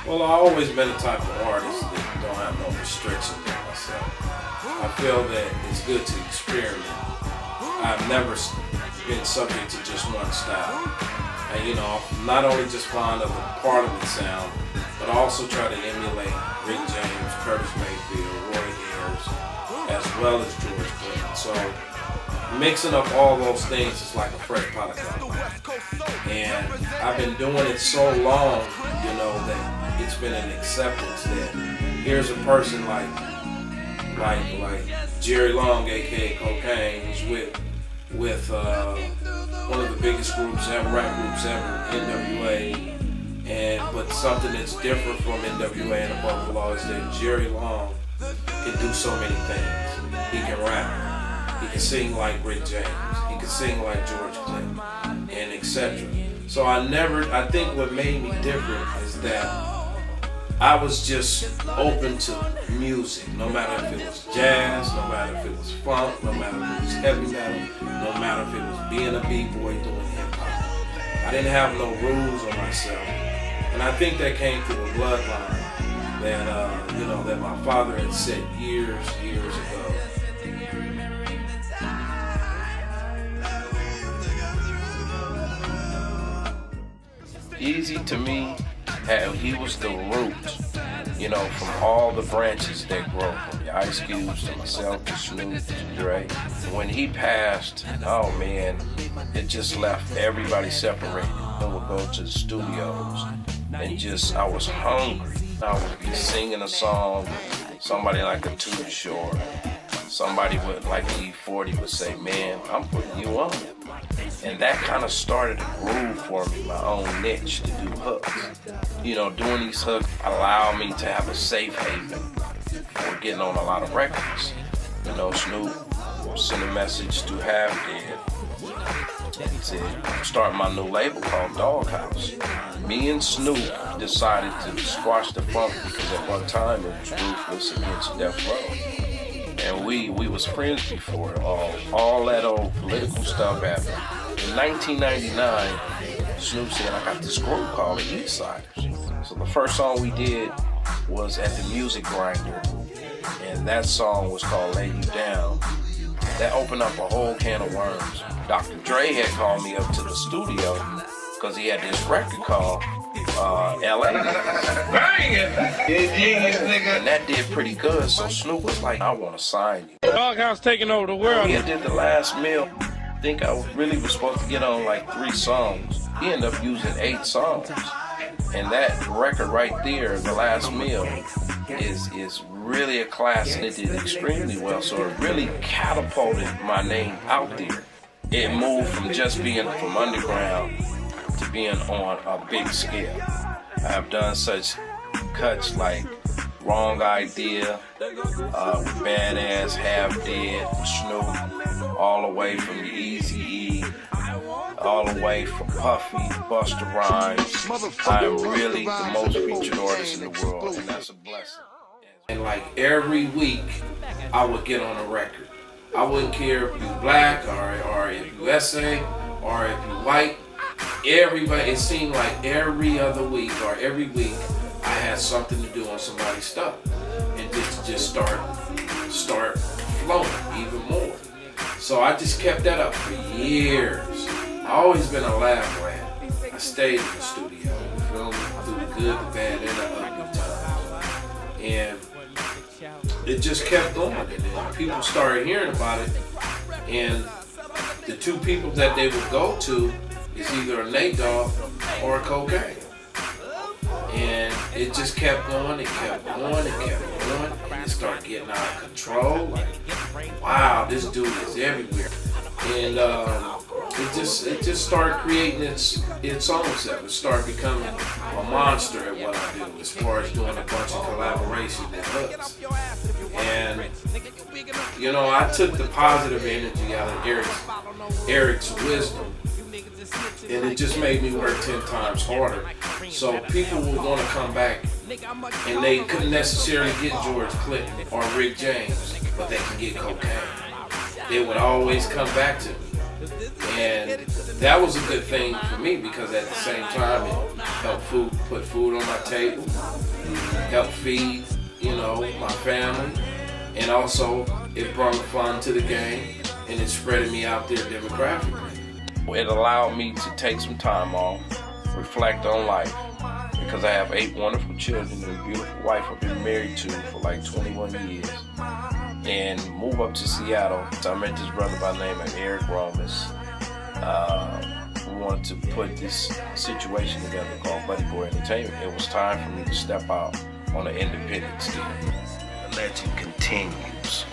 Well, I've always been the type of artist that don't have no restrictions on myself. I feel that it's good to experiment. I've never been subject to just one style. And not only just fond of the part of the sound, but I also try to emulate Rick James, Curtis Mayfield, Roy Ayers, as well as George Clinton. So mixing up all those things is like a fresh pot of coffee. And I've been doing it so long, that it's been an acceptance that here's a person like Jerry Long, aka Kokane, who's with one of the biggest groups ever, rap groups ever, NWA. But something that's different from NWA and Above the Law is that Jerry Long can do so many things. He can rap, he can sing like Rick James, he can sing like George Clinton, and etc. So I think what made me different is that I was just open to music, no matter if it was jazz, no matter if it was funk, no matter if it was heavy metal, no matter if it was being a b-boy doing hip-hop. I didn't have no rules on myself. And I think that came through a bloodline that my father had set years ago. Easy to me, he was the root, from all the branches that grow, from the Ice Cubes to myself to Snoop to Dre. When he passed, oh man, it just left everybody separated. I would go to the studios and I was hungry. I would be singing a song, somebody like a Too Short, somebody with like E40 would say, man, I'm putting you on. And that kind of started a groove for me, my own niche to do hooks. Doing these hooks allowed me to have a safe haven for getting on a lot of records. Snoop sent a message to Half Dead. He said, start my new label called Doghouse. Me and Snoop decided to squash the funk because at one time it was Ruthless against Death Row. And we was friends before all that old political stuff happened. In 1999, Snoop said, I got this group called the Eastsiders. So the first song we did was at the Music Grinder, and that song was called Lay You Down. That opened up a whole can of worms. Dr. Dre had called me up to the studio because he had this record called LA. Bang it! And that did pretty good, so Snoop was like, I want to sign you. Doghouse taking over the world. He did The Last Meal. I think I really was supposed to get on like 3 songs. He ended up using 8 songs. And that record right there, The Last Meal, is really a classic. It did extremely well, so it really catapulted my name out there. It moved from just being from underground to being on a big scale. I've done such cuts like Wrong Idea, Badass, Half Dead, Snoop, all the way from the Eazy-E, all the way from Puffy, Busta Rhymes. I am really the most featured artist in the world, and that's a blessing. And like every week, I would get on a record. I wouldn't care if you black or if you SA or if you white. Everybody, it seemed like every other week or every week I had something to do on somebody's stuff, and just start flowing even more. So I just kept that up for years. I always been a lab rat. I stayed in the studio, you feel me, through the good, the bad, and the ugly times. And it just kept going, and then people started hearing about it, and the 2 people that they would go to is either a Nate Dogg or a Kokane. And it just kept going, it kept going, it kept going, and it started getting out of control. Like, wow, this dude is everywhere. And it just started creating its own self. It started becoming a monster at what I do, as far as doing a bunch of collaboration and hooks. And I took the positive energy out of Eric's wisdom, and it just made me work 10 times harder. So people would want to come back, and they couldn't necessarily get George Clinton or Rick James, but they can get Kokane. They would always come back to me. And that was a good thing for me because at the same time it helped put food on my table, helped feed, my family, and also it brought fun to the game and it spreaded me out there demographically. It allowed me to take some time off, reflect on life, because I have 8 wonderful children and a beautiful wife I've been married to for like 21 years, and move up to Seattle. So I met this brother by the name of Eric Romas. We wanted to put this situation together called Buddy Boy Entertainment. It was time for me to step out on an independent scene. The legend continues.